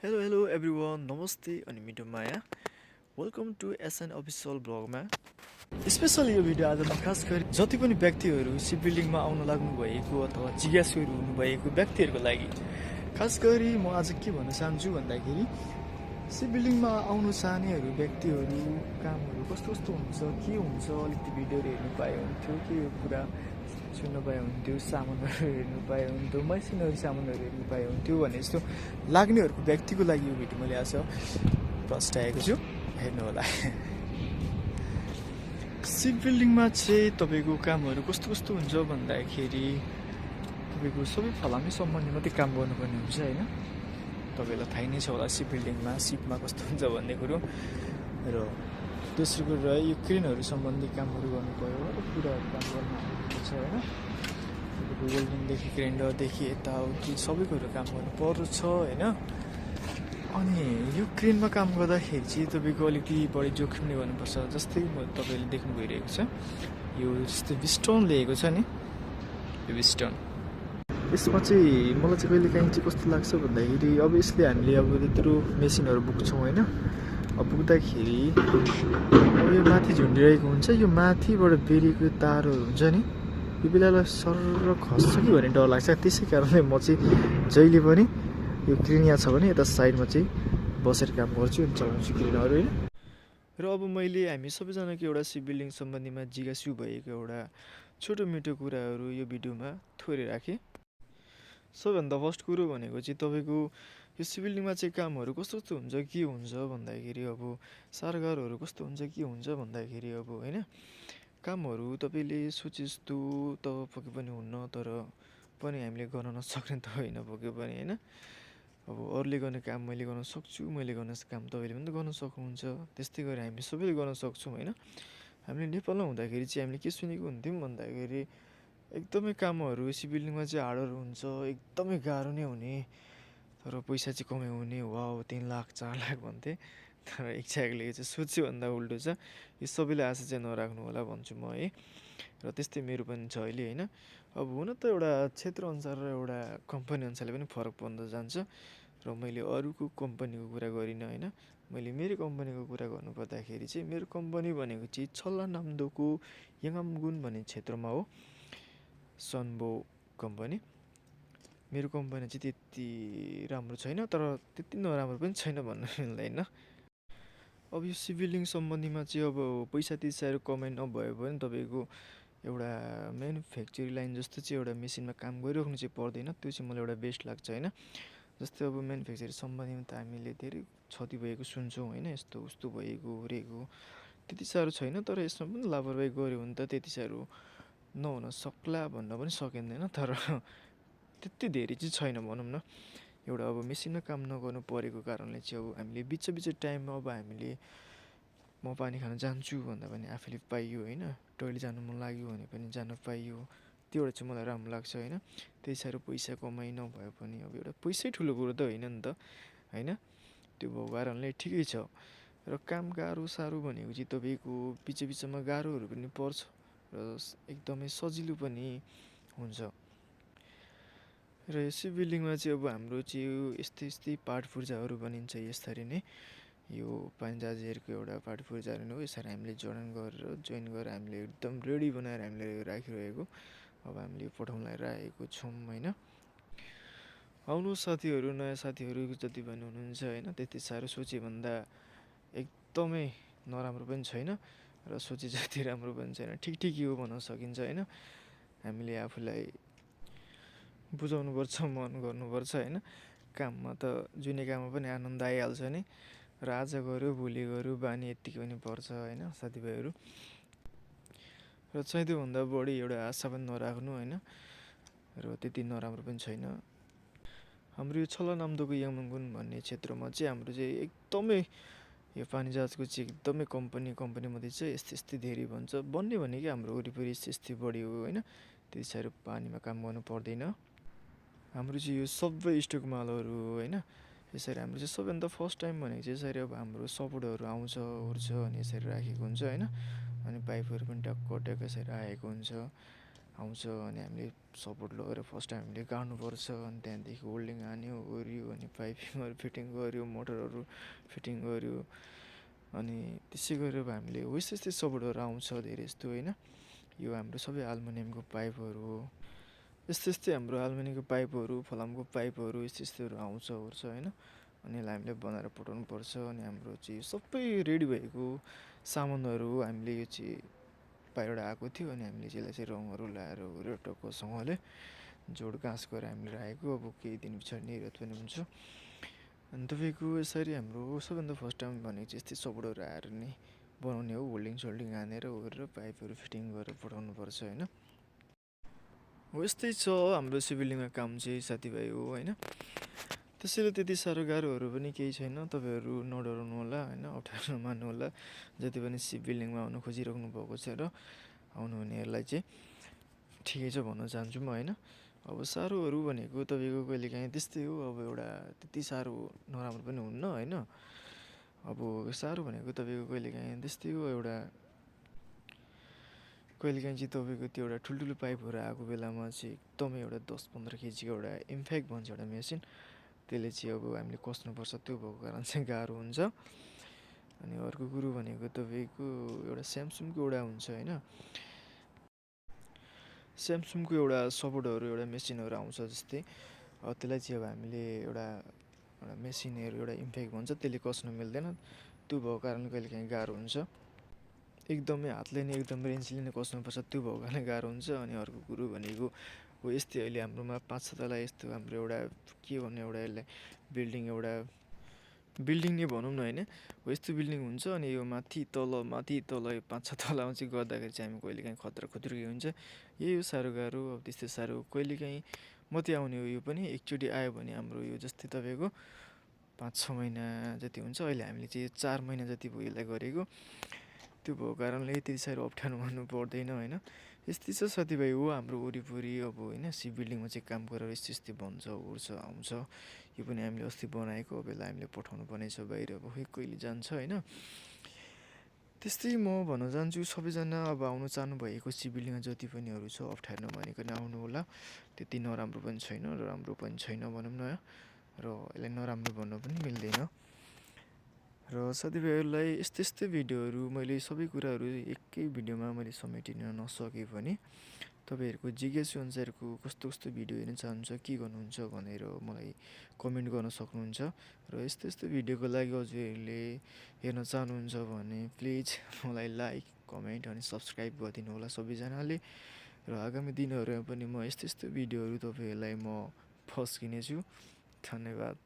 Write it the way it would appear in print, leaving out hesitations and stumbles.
Hello everyone नमस्ते अनि मिठो माया वेलकम टु एसएन अफिसियल ब्लगमा स्पेसल यो भिडियो आज म खास गरी जति पनि व्यक्तिहरू सिप बिल्डिङमा आउन लाग्नु भएको अथवा जिज्ञासुहरू हुनुभएको व्यक्तिहरूको लागि खास गरी म आज के भन्न चाहन्छु भन्दाखेरि सिप बिल्डिङमा आउन चाहनेहरू व्यक्तिहरू कामहरू कस्तो कस्तो हुन्छ के हुन्छ अलिकति भिडियोहरू हेर्नु पाए हुन्थ्यो के यो कुरा सुन्न पाए हुन्थ्यो सामानहरू हेर्नु पाए हुन्थ्यो मेसिनहरू सामानहरू हेर्नु पाए हुन्थ्यो भने जस्तो लाग्नेहरूको व्यक्तिको लागि यो भिडियो मैले आज प्रस्ताएको छु हेर्नु होला सिप बिल्डिङमा चाहिँ तपाईँको कामहरू कस्तो कस्तो हुन्छ भन्दाखेरि तपाईँको सबै फलामे सम्बन्धी मात्रै काम गर्नुपर्ने हुन्छ होइन तपाईँलाई थाहै नै छ होला सिप बिल्डिङमा सिपमा कस्तो हुन्छ भन्ने कुरो र दोस्रो कुरा यो क्रेनहरू सम्बन्धी कामहरू गर्नु पऱ्यो अरू कुराहरू काम गर्नुपर्छ होइन तपाईँको वेल्डिङदेखि ग्राइन्डरदेखि यताउति सबै कुरो काम गर्नु पर्छ होइन अनि यो क्रेनमा काम गर्दाखेरि चाहिँ तपाईँको अलिकति बढी जोखिम नै गर्नुपर्छ जस्तै तपाईँले देख्नु भइरहेको छ यो जस्तै पिस्टन लिएको छ नि यो पिस्टन यसमा चाहिँ मलाई चाहिँ कहिले काहीँ चाहिँ कस्तो लाग्छ भन्दाखेरि अब यसले हामीले अब त्यत्रो मेसिनहरू बोक्छौँ होइन अब पुग्दाखेरि अब यो माथि झुन्डिरहेको हुन्छ यो माथिबाट बेरिएको तारहरू हुन्छ नि यो बेलालाई सर खस्छ कि भन्ने डर लाग्छ त्यसै कारणले म चाहिँ जहिले पनि यो क्रेन यहाँ छ भने यता साइडमा चाहिँ बसेर काम गर्छु अनि चलाउँछु क्रेनहरू होइन र अब हामी सबैजनाको एउटा सिप बिल्डिङ सम्बन्धीमा जिज्ञासु भएको एउटा छोटो मिठो कुराहरू यो भिडियोमा थोरै राखेँ सबैभन्दा फर्स्ट कुरो भनेको चाहिँ तपाईँको यो सिप बिल्डिङमा चाहिँ कामहरू कस्तो कस्तो हुन्छ के हुन्छ भन्दाखेरि अब सारगारहरू कस्तो हुन्छ के हुन्छ भन्दाखेरि अब होइन कामहरू तपाईँले सोचे जस्तो त पक्कै पनि हुन्न तर पनि हामीले गर्न नसक्ने त होइन पक्कै पनि होइन अब अरूले गर्ने काम मैले गर्न सक्छु मैले गर्ने काम तपाईँले पनि त गर्न सक्नुहुन्छ त्यस्तै गरी हामी सबैले गर्न सक्छौँ होइन हामीले नेपालमा हुँदाखेरि चाहिँ हामीले के सुनेको हुन्थ्यौँ भन्दाखेरि एकदमै कामहरू सिप बिल्डिङमा चाहिँ हार्डहरू हुन्छ एकदमै गाह्रो नै हुने तर पैसा चाहिँ कमाइ हुने वाउ 3 लाख 4 लाख भन्थे तर एक्ज्याक्टली चाहिँ सोच्यो भन्दा उल्टो छ यो सबैले आशा चाहिँ नराख्नु होला भन्छु म है र त्यस्तै मेरो पनि छ अहिले होइन अब हुन त एउटा क्षेत्रअनुसार र एउटा कम्पनी अनुसारले पनि फरक पर्न जान्छ र मैले अरूको कम्पनीको कुरा गरिनँ होइन मैले मेरो कम्पनीको कुरा गर्नुपर्दाखेरि चाहिँ मेरो कम्पनी भनेको चाहिँ छल्लानाम्दोको याङामगुन भन्ने क्षेत्रमा हो सनबो कम्पनी मेरो कम्पनी चाहिँ त्यति राम्रो छैन तर त्यति नराम्रो पनि छैन भन्नु मिल्दैन अब यो सिप बिल्डिङ सम्बन्धीमा चाहिँ अब पैसा त्यति साह्रो कमाइ नभए पनि तपाईँको एउटा म्यानुफ्याक्चरिङ लाइन जस्तो चाहिँ एउटा मेसिनमा काम गरिराख्नु चाहिँ पर्दैन त्यो चाहिँ मलाई एउटा बेस्ट लाग्छ होइन जस्तै अब म्यानुफ्याक्चरिङ सम्बन्धीमा त हामीले धेरै क्षति भएको सुन्छौँ होइन यस्तो उस्तो भएको ओरेको त्यति साह्रो छैन तर यसमा पनि लापरवाही गऱ्यो भने त त्यति साह्रो नहुन सक्ला भन्न पनि सकिँदैन तर त्यति धेरै चाहिँ छैन भनौँ न एउटा अब मेसिनमा काम नगर्नु परेको कारणले चाहिँ अब हामीले बिच टाइममा अब हामीले म पानी खान जान्छु भन्दा पनि आफूले पाइयो होइन टोइलेट जानु मन लाग्यो भने पनि जान पाइयो त्यो एउटा चाहिँ मलाई राम्रो लाग्छ होइन त्यति साह्रो पैसा कमाइ नभए पनि अब एउटा पैसै ठुलो कुरो त होइन नि त होइन त्यो भएको कारणले ठिकै छ र काम गाह्रो साह्रो भनेको चाहिँ तपाईँको बिचमा गाह्रोहरू पनि पर्छ र एकदमै सजिलो पनि हुन्छ र सिप बिल्डिङमा चाहिँ अब हाम्रो चाहिँ यस्तै पार्ट पूर्जाहरू बनिन्छ यसरी नै यो पान्जाजीहरूको एउटा पार्ट पूर्जाहरू नै हो यसरी हामीले जोइन गरेर हामीले एकदम रेडी बनाएर हामीले राखिरहेको अब हामीले पठाउनलाई राखेको छौँ होइन आउनु साथीहरू नयाँ साथीहरू जति पनि हुनुहुन्छ होइन त्यति साह्रो सोचेभन्दा एकदमै नराम्रो पनि छैन र सोचे जति राम्रो पनि छैन ठिकै हो भन्न सकिन्छ होइन हामीले आफूलाई बुझाउनुपर्छ मन गर्नुपर्छ होइन काममा त जुनै काममा पनि आनन्द आइहाल्छ नि र आज गऱ्यो भोलि गऱ्यो बानी यत्तिकै पनि पर्छ होइन साथीभाइहरू र चाहिँ त्योभन्दा बढी एउटा आशा पनि नराख्नु होइन र त्यति नराम्रो पनि छैन हाम्रो यो छल्लानाम्दोको याङमगुन भन्ने क्षेत्रमा चाहिँ हाम्रो चाहिँ एकदमै यो पानी जहाजको चाहिँ एकदमै कम्पनी मात्रै चाहिँ यस्तै धेरै भन्छ बन्ने भनेकै हाम्रो वरिपरि यस्तै बढी हो होइन त्यति साह्रो पानीमा काम गर्नु पर्दैन हाम्रो चाहिँ यो सबै स्टक मालहरू होइन यसरी हाम्रो चाहिँ सबैभन्दा फर्स्ट टाइम भनेको चाहिँ यसरी अब हाम्रो सपोर्टहरू आउँछ ओर्छ अनि यसरी राखेको हुन्छ होइन अनि पाइपहरू पनि टक्क यसरी राखेको हुन्छ आउँछ अनि हामीले सपोर्ट लगेर फर्स्ट टाइम हामीले गाड्नुपर्छ अनि त्यहाँदेखि होल्डिङ हान्यो ओऱ्यो अनि पाइपिङहरू फिटिङ गऱ्यो मोटरहरू फिटिङ गऱ्यो अनि त्यसै गरेर अब हामीले हो यस्तै सपोर्टहरू आउँछ धेरै जस्तो होइन। यो हाम्रो सबै एल्युमिनियमको पाइपहरू हो। यस्तै हाम्रो एल्युमिनियमको पाइपहरू फलामको पाइपहरू यस्तोहरू आउँछ ओर्छ होइन। अनि यसलाई हामीले बनाएर पठाउनुपर्छ अनि हाम्रो चाहिँ सबै रेडी भएको सामानहरू हामीले यो चाहिँ बाहिरबाट आएको थियो अनि हामीले यसलाई चाहिँ रङहरू लाएर ओरेर टक्कसँगले जोडगाँस गरेर हामीले राखेको अब केही दिन पछाडि निर्यात पनि हुन्छ। अनि तपाईँको यसरी हाम्रो सबैभन्दा फर्स्ट टाइम भनेको चाहिँ यस्तै सपोर्टहरू आएर नै बनाउने हो। होल्डिङ सोल्डिङ हानेर ओरेर पाइपहरू फिटिङ गरेर पठाउनुपर्छ होइन। हो यस्तै छ हाम्रो सिभिलिङमा काम चाहिँ साथीभाइ हो होइन। त्यसैले त्यति साह्रो गाह्रोहरू पनि केही छैन। तपाईँहरू नडराउनु होला होइन, अप्ठ्यारो नमान्नु होला। जति पनि सिभिलिङमा आउनु खोजिराख्नु भएको छ र आउनुहुनेहरूलाई चाहिँ ठिकै छ भन्न चाहन्छु म होइन। अब साह्रोहरू भनेको तपाईँको कहिलेकाहीँ त्यस्तै हो, अब एउटा त्यति साह्रो नराम्रो पनि हुन्न होइन। अब साह्रो भनेको तपाईँको कहिलेकाहीँ त्यस्तै हो, एउटा कहिलेकाहीँ चाहिँ तपाईँको त्यो एउटा ठुल्ठुलो पाइपहरू आएको बेलामा चाहिँ एकदमै एउटा 10-15 केजीको एउटा इम्प्याक्ट भन्छ एउटा मेसिन, त्यसले चाहिँ अब हामीले कस्नुपर्छ, त्यो भएको कारण चाहिँ गाह्रो हुन्छ। अनि अर्को कुरो भनेको तपाईँको एउटा स्यामसङको एउटा हुन्छ होइन, स्यामसङको एउटा सपोर्टहरू एउटा मेसिनहरू आउँछ जस्तै त्यसलाई चाहिँ अब हामीले एउटा मेसिनहरू एउटा इम्प्याक्ट भन्छ, त्यसले कस्न मिल्दैन। त्यो भएको कारणले कहिलेकाहीँ गाह्रो हुन्छ। एकदमै हातले नै एकदम रेन्चले नै कस्नुपर्छ, त्यो भएको कारणले गाह्रो हुन्छ। अनि अर्को कुरो भनेको हो यस्तै अहिले हाम्रोमा 5-6 तला यस्तो हाम्रो एउटा के भन्ने एउटा यसलाई बिल्डिङ नै भनौँ न होइन। हो यस्तो बिल्डिङ हुन्छ अनि यो माथि तल 5-6 तलामा चाहिँ गर्दाखेरि चाहिँ हामी कहिलेकाहीँ खतरा खुत्रुकी हुन्छ। यही हो साह्रो गाह्रो। अब त्यस्तै साह्रो कहिलेकाहीँ मात्रै आउने हो यो पनि। एकचोटि आयो भने हाम्रो यो जस्तै तपाईँको 5-6 महिना जति हुन्छ। अहिले हामीले चाहिँ 4 महिना जति भयो यसलाई गरेको। त्यो भएको कारणले त्यति साह्रो अप्ठ्यारो मान्नु पर्दैन होइन। यस्तै छ साथीभाइ हो हाम्रो वरिपरि अब होइन। सी बिल्डिङमा चाहिँ काम गरेर यस्तै बन्छ ओर्छ आउँछ। यो पनि हामीले अस्ति बनाएको, अब यसलाई हामीले पठाउनु पर्ने छ बाहिर, अब खोइ कहिले जान्छ होइन। त्यस्तै म भन्न चाहन्छु सबैजना अब आउनु चाहनुभएको सी बिल्डिङमा जति पनिहरू छ अप्ठ्यारो नमानिकन आउनु होला। त्यति नराम्रो पनि छैन र राम्रो पनि छैन भनौँ न, र यसलाई नराम्रो भन्नु पनि मिल्दैन। र साथीभाइहरूलाई यस्तै भिडियोहरू मैले सबै कुराहरू एकै भिडियोमा मैले समेटिन नसकेँ भने तपाईँहरूको जिज्ञासा अनुसारको कस्तो भिडियो हेर्न चाहनुहुन्छ, के गर्नुहुन्छ भनेर मलाई कमेन्ट गर्न सक्नुहुन्छ। र यस्तो भिडियोको लागि हजुरहरूले हेर्न चाहनुहुन्छ भने प्लिज मलाई लाइक कमेन्ट अनि सब्सक्राइब गरिदिनु होला सबैजनाले। र आगामी दिनहरूमा पनि म यस्तो भिडियोहरू तपाईँहरूलाई म फस्किनेछु। धन्यवाद।